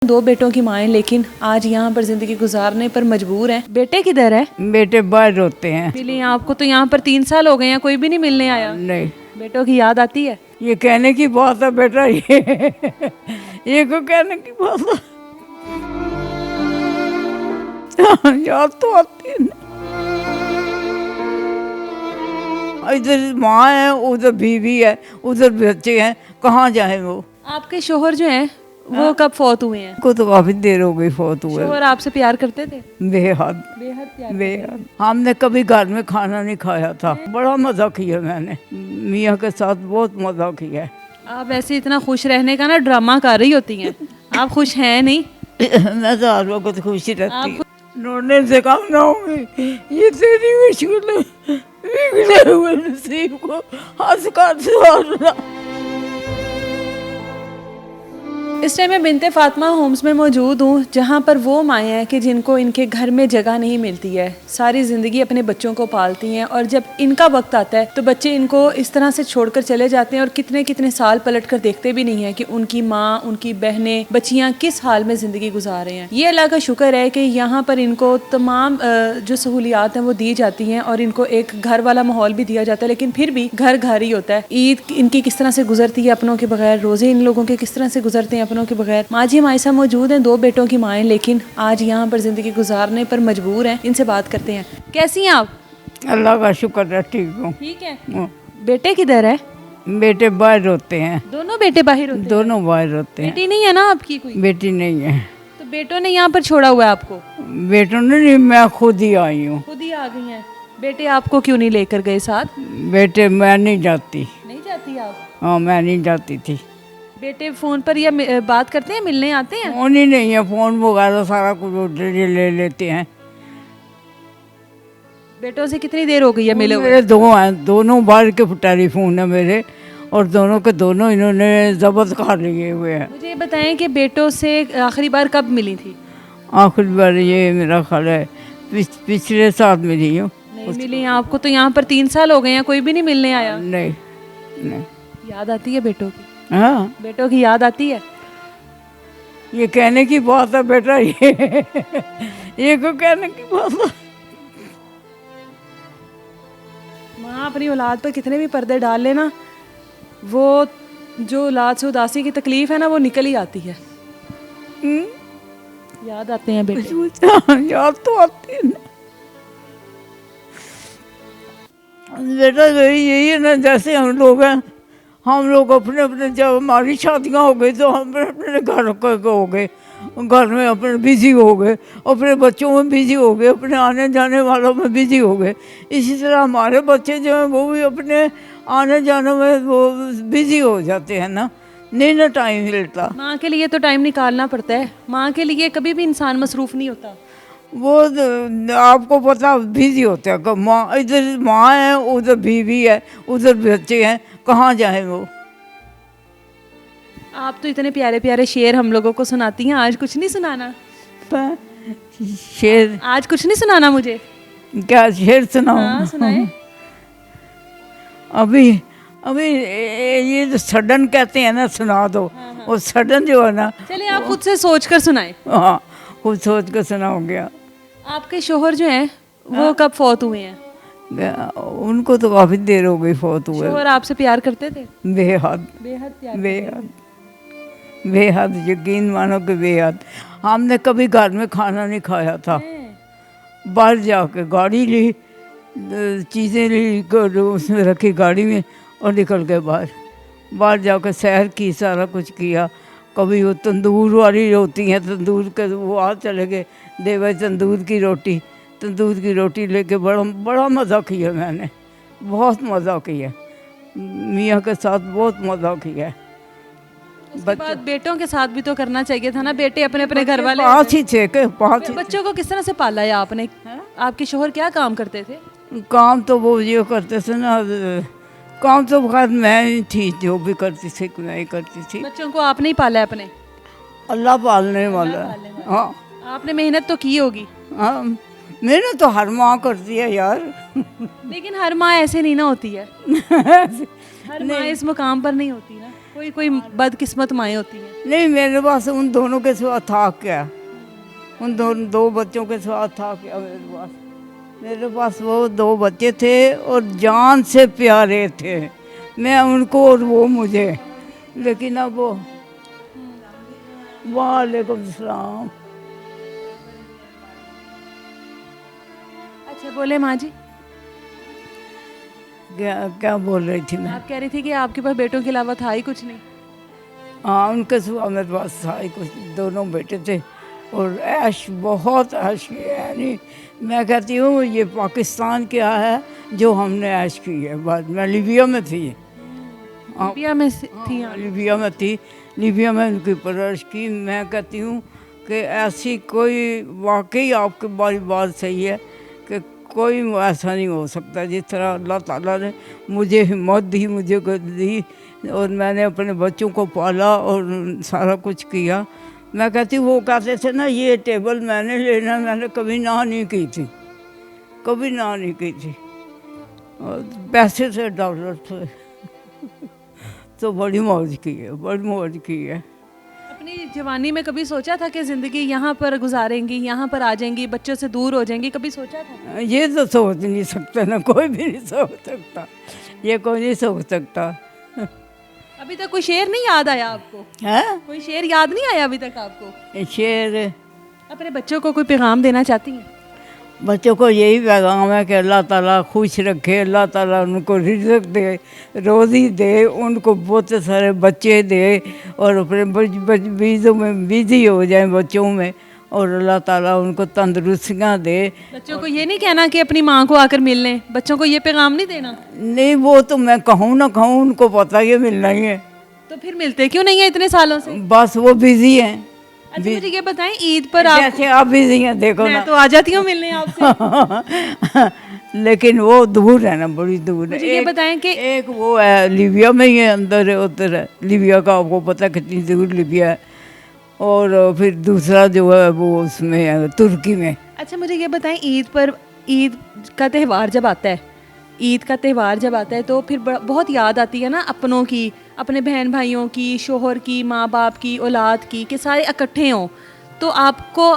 दो बेटों की माएँ लेकिन आज यहाँ पर जिंदगी गुजारने पर मजबूर हैं। बेटे किधर है? बेटे बाहर होते हैं। मिली आपको तो यहाँ पर 3 साल हो गए हैं, कोई भी नहीं मिलने आया। नहीं, बेटों की याद आती है? ये कहने की बात है बेटा, ये को कहने की बात है। याद तो आती है ना। इधर माँ है, उधर बीवी है, उधर बच्चे हैं, कहाँ जाए वो। आपके शोहर जो हैं वो कब फौत हुए हैं? को तो काफी देर हो गई फौत हुए। शोहर आपसे प्यार करते थे? बेहद बेहद प्यार। बेहद। हमने कभी घर में खाना नहीं खाया था, बड़ा मजा किया मैंने, मियाँ के साथ बहुत मजा किया है। आप ऐसे इतना खुश रहने का ना ड्रामा कर रही होती हैं, आप खुश हैं नहीं? मैं तो हर वक्त खुशी रहती हूँ। रोने से काम ना होगी, ये तेरी मुश्किल है, बिगड़े हुए नसीब को हंस कर संवारना। इस टाइम मैं बिनते फातिमा होम्स में मौजूद हूँ, जहाँ पर वो माएँ हैं कि जिनको इनके घर में जगह नहीं मिलती है, सारी ज़िंदगी अपने बच्चों को पालती हैं और जब इनका वक्त आता है तो बच्चे इनको इस तरह से छोड़कर चले जाते हैं और कितने कितने साल पलट कर देखते भी नहीं हैं कि उनकी माँ, उनकी बहनें, बच्चियाँ किस हाल में ज़िंदगी गुजार रहे हैं। ये अल्लाह का शुक्र है कि यहाँ पर इनको तमाम जो सहूलियात हैं वो दी जाती हैं और इनको एक घर वाला माहौल भी दिया जाता है, लेकिन फिर भी घर घर ही होता है। ईद इनकी किस तरह से गुजरती है अपनों के बगैर, रोज़े इन लोगों के किस तरह से गुजरते हैं अपनों के बगैर। माजी हमारे साथ मौजूद हैं, दो बेटों की माएँ लेकिन आज यहाँ पर जिंदगी गुजारने पर मजबूर हैं। इनसे बात करते हैं। कैसी हैं आप? अल्लाह का शुक्र है, ठीक हूँ। ठीक है। बेटे किधर है? बेटे बाहर होते हैं। दोनों बेटे बाहर होते हैं? दोनों बाहर होते हैं। बेटी नहीं है ना आपकी कोई? बेटी नहीं है। तो बेटों ने यहाँ पर छोड़ा हुआ है आपको? बेटों ने नहीं, मैं खुद ही आई हूँ। खुद ही आ गई हैं। बेटे आपको क्यों नहीं लेकर गए साथ? बेटे मैं नहीं जाती। नहीं जाती आप? हाँ, मैं नहीं जाती थी। बेटे फोन पर या बात करते हैं, मिलने आते हैं? फोन ही नहीं है, फोन वगैरह सारा कुछ ले लेते हैं। बेटों से कितनी देर हो गई है मिले हुए? मेरे दो हैं, दोनों बाहर के टेलीफोन है मेरे, और दोनों के दोनों इन्होंने जब्त कर लिए हुए हैं। मुझे बताएं कि बेटों से आखिरी बार कब मिली थी? आखिरी बार ये मेरा ख्याल है पिछले साल मिली हूँ। नहीं मिली आपको तो यहाँ पर 3 साल हो गए हैं, कोई भी नहीं मिलने आया? नहीं नहीं। याद आती है बेटों की? हाँ, बेटों की याद आती है? ये कहने की बात है बेटा, ये को कहने की बात है। माँ अपनी औलाद पर कितने भी पर्दे डाल लेना, वो जो औलाद से उदासी की तकलीफ है ना वो निकल ही आती है। याद आते हैं बेटे? याद तो आती है ना बेटा, यही है ना, जैसे हम लोग हैं, हम लोग अपने अपने, जब हमारी शादियाँ हो गई तो हम अपने घर हो गए, घर में अपने बिजी हो गए, अपने बच्चों में बिजी हो गए, अपने आने जाने वालों में बिजी हो गए। इसी तरह हमारे बच्चे जो हैं वो भी अपने आने जाने में वो बिजी हो जाते हैं ना, नहीं ना टाइम मिलता। माँ के लिए तो टाइम निकालना पड़ता है, माँ के लिए कभी भी इंसान मसरूफ़ नहीं होता। वो आपको पता बिजी होते हैं, माँ इधर माँ है, उधर बीवी है, उधर बच्चे हैं, कहाँ जाए वो। आप तो इतने प्यारे प्यारे शेर हम लोगों को सुनाती हैं, आज कुछ नहीं सुनाना? शेर? आज कुछ नहीं सुनाना मुझे? क्या शेर सुनाऊं? हाँ, सुनाए। अभी अभी ये जो सडन कहते हैं ना, सुना दो। हाँ। वो सडन जो है ना, चलिए आप खुद से सोच कर सुनाए। हाँ, खुद सोच कर सुनाऊंगा। आपके शोहर जो हैं वो कब फौत हुए हैं? उनको तो काफी देर हो गई फौत हुए। शोहर आपसे प्यार करते थे? बेहद बेहद प्यार। बेहद बेहद, यकीन मानो कि बेहद। हमने कभी घर में खाना नहीं खाया था, बाहर जाके गाड़ी ली, चीज़ें ली, उसमें रखी गाड़ी में और निकल गए बाहर जाकर सैर की, सारा कुछ किया। कभी वो तंदूर वाली होती हैं, तंदूर के वो आ चले गए, दे भाई तंदूर की रोटी लेके बड़ा मज़ा किया मैंने, बहुत मज़ा किया, मियाँ के साथ बहुत मज़ा किया। उसके बाद बेटों के साथ भी तो करना चाहिए था ना, बेटे अपने अपने घर वाले पाँच ही थे के पाँच। बच्चों को किस तरह से पाला है आपने? आपके शोहर क्या काम करते थे? काम तो वो ये करते थे ना, काम तो खैर मैं ही थी, जो भी करती थी मैं ही करती थी। बच्चों को आपने ही पाला है अपने? अल्लाह पालने वाला है। हाँ, आपने मेहनत तो की होगी। हाँ, मेहनत तो हर माँ करती है यार। लेकिन हर माँ ऐसे नहीं ना होती है, हर माँ इस मुकाम पर नहीं होती ना। कोई कोई बदकिस्मत माएँ होती हैं। नहीं, मेरे पास उन दोनों के सिवा था क्या? उन दो बच्चों के सिवा था क्या मेरे पास वो 2 बच्चे थे और जान से प्यारे थे, मैं उनको और वो मुझे। लेकिन अब वो, वालेकुम सलाम। अच्छा बोले माँ जी, क्या क्या बोल रही थी मैं? आप कह रही थी कि आपके पास बेटों के अलावा था ही कुछ नहीं। हाँ, उनके सिवा मेरे पास था ही कुछ, दोनों बेटे थे और ऐश, बहुत ऐश की है। यानी मैं कहती हूँ ये पाकिस्तान क्या है जो हमने ऐश की है। बाद मैं लीबिया में थी। लिबिया में थी आप? लीबिया में थी, लीबिया में उनकी परवरिश की। मैं कहती हूँ कि ऐसी कोई, वाकई आपकी बारी बात सही है कि कोई ऐसा नहीं हो सकता जिस तरह अल्लाह ताला ने मुझे हिम्मत दी, मुझे दी और मैंने अपने बच्चों को पाला और सारा कुछ किया। मैं कहती हूँ, वो कहते थे ना ये टेबल मैंने लेना, मैंने कभी ना नहीं की थी, कभी ना नहीं की थी। और पैसे से डॉलर थे तो बड़ी मौज की है, बड़ी मौज की है। अपनी जवानी में कभी सोचा था कि ज़िंदगी यहाँ पर गुजारेंगी, यहाँ पर आ जाएंगी, बच्चों से दूर हो जाएंगी, कभी सोचा था? ये तो सोच नहीं सकता ना, कोई भी नहीं सोच सकता, ये कोई नहीं सोच सकता। अभी तक कोई शेर नहीं याद आया आपको? है कोई शेर याद नहीं आया अभी तक आपको? शेर, अपने बच्चों को कोई पैगाम देना चाहती हैं? बच्चों को यही पैगाम है कि अल्लाह ताला खुश रखे, अल्लाह ताला उनको रिज़्क़ दे, रोज़ी दे, उनको बहुत सारे बच्चे दे और अपने बीजों में बिजी हो जाए बच्चों में, और अल्लाह ताला उनको तंदुरुस्तियाँ दे। बच्चों को ये नहीं कहना कि अपनी माँ को आकर मिल लें, बच्चों को ये पैगाम नहीं देना? नहीं, वो तो मैं कहूँ ना कहूँ, उनको पता है मिलना ही है। तो फिर मिलते क्यों नहीं है इतने सालों से? बस वो बिजी हैं। अच्छा मुझे ये बताएं, ईद पर आप, जैसे आप बिजी हैं, देखो मैं ना। तो आ जाती हूँ मिलने आपसे। लेकिन वो दूर है ना, बड़ी दूर है। मुझे ये बताएं कि एक वो है लीबिया में ही है, अंदर है, उधर है लीबिया का, आपको पता है कितनी दूर लीबिया है। और फिर दूसरा जो है वो उसमें है, तुर्की में। अच्छा मुझे ये बताएं, ईद पर, ईद का त्यौहार जब आता है, ईद का त्यौहार जब आता है तो फिर बहुत याद आती है ना अपनों की, अपने बहन भाइयों की, शोहर की, माँ बाप की, औलाद की, कि सारे इकट्ठे हों। तो आपको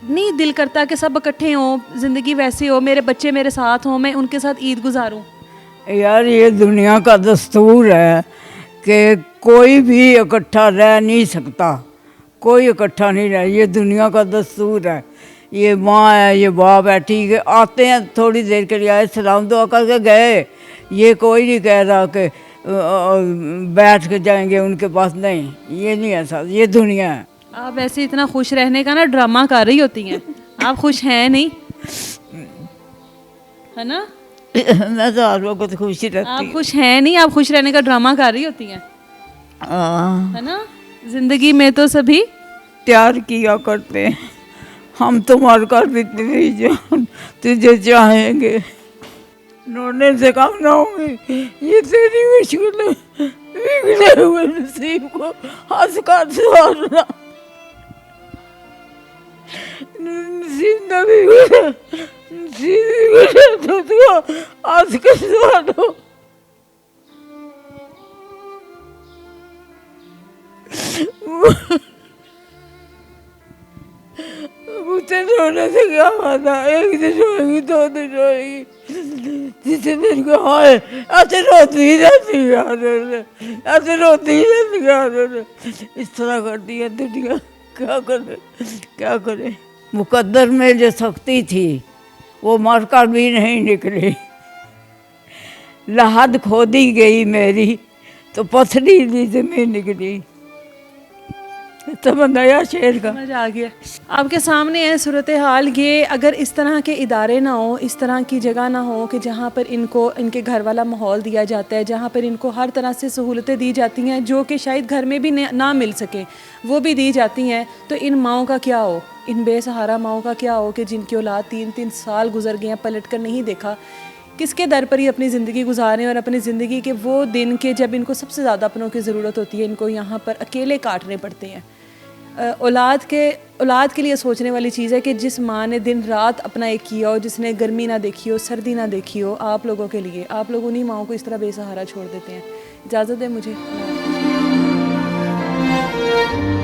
नहीं दिल करता कि सब इकट्ठे हों, ज़िंदगी वैसे हो, मेरे बच्चे मेरे साथ हों, मैं उनके साथ ईद गुजारूं? यार ये दुनिया का दस्तूर है कि कोई भी इकट्ठा रह नहीं सकता, कोई इकट्ठा नहीं रह, ये दुनिया का दस्तूर है। ये माँ है, ये बाप है, ठीक है, आते हैं थोड़ी देर के लिए, आए, सलाम दुआ करके गए। ये कोई नहीं कह रहा कि बैठ के जाएंगे उनके पास, नहीं, ये नहीं ऐसा, ये दुनिया है। आप वैसे इतना खुश रहने का ना ड्रामा कर रही होती हैं, आप खुश हैं नहीं, है ना? मैं तो हर वक्त खुशी रहती आप खुश हैं नहीं, आप खुश रहने का ड्रामा कर रही होती हैं, है ना? जिंदगी में तो सभी प्यार किया करते हैं, हम तुम्हारे घर भी जान तुझे चाहेंगे, रोने से काम ना होगी, ये तेरी मुश्किल है, बिगड़े हुए नसीब को हंस कर संवारना, नसीब न बिगड़े, नसीब बिगड़े तो तू हंस कर संवारो। मुझे रोने से क्या फायदा, एक दिन रोएगी, 2 दिन रोएगी, तीसरे दिन को हाय ऐसे रोती ही रहती यार, ऐसे रोती ही रहती यार, इस तरह करती है दुनिया, क्या करे, क्या करे। मुकद्दर में जो सख्ती थी वो मर कर भी नहीं निकली, लहद खोदी गई मेरी तो पथरीली ज़मीन निकली। नया शेर का समझ आ गया। आपके सामने है सूरत हाल ये, अगर इस तरह के इदारे ना हो, इस तरह की जगह ना हो कि जहाँ पर इनको इनके घर वाला माहौल दिया जाता है, जहाँ पर इनको हर तरह से सहूलतें दी जाती हैं जो कि शायद घर में भी ना मिल सके, वो भी दी जाती हैं, तो इन माओं का क्या हो, इन बेसहारा माओं का क्या हो कि जिनकी औलाद 3-3 साल गुजर गए हैं, पलट कर नहीं देखा, किसके दर पर ही अपनी ज़िंदगी गुजारें, और अपनी ज़िंदगी के वो दिन के जब इनको सबसे ज़्यादा अपनों की ज़रूरत होती है, इनको यहाँ पर अकेले काटने पड़ते हैं। औलाद के लिए सोचने वाली चीज़ है कि जिस माँ ने दिन रात अपना एक किया हो, जिसने गर्मी ना देखी हो, सर्दी ना देखी हो, आप लोगों के लिए, आप लोग उन्हीं माँओं को इस तरह बेसहारा छोड़ देते हैं। इजाज़त दें मुझे। है।